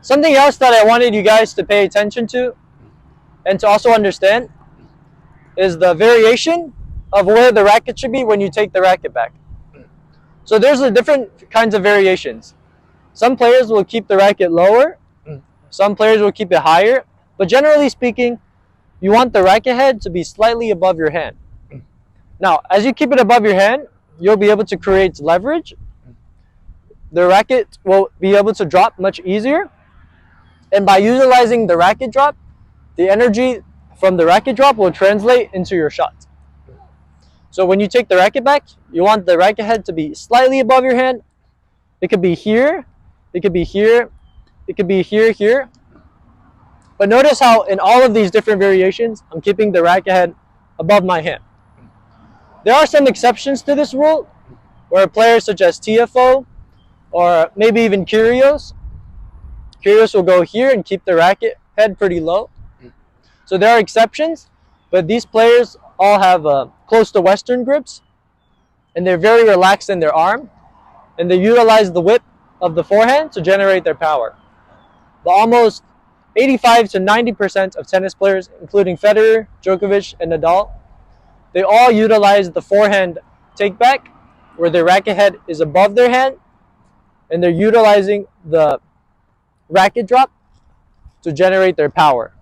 Something else that I wanted you guys to pay attention to and to also understand is the variation of where the racket should be when you take the racket back. So there's the different kinds of variations. Some players will keep the racket lower, some players will keep it higher, but generally speaking, you want the racket head to be slightly above your hand. Now, as you keep it above your hand, you'll be able to create leverage. The racket will be able to drop much easier. And by utilizing the racket drop, the energy from the racket drop will translate into your shot. So when you take the racket back, you want the racket head to be slightly above your hand. It could be here, it could be here, it could be here, here. But notice how in all of these different variations, I'm keeping the racket head above my hand. There are some exceptions to this rule, where players such as TFO or maybe even Kyrgios will go here and keep the racket head pretty low. So there are exceptions, but these players all have close to Western grips, and they're very relaxed in their arm, and they utilize the whip of the forehand to generate their power. But almost 85 to 90% of tennis players, including Federer, Djokovic, and Nadal, they all utilize the forehand takeback, where their racket head is above their hand, and they're utilizing the racket drop to generate their power.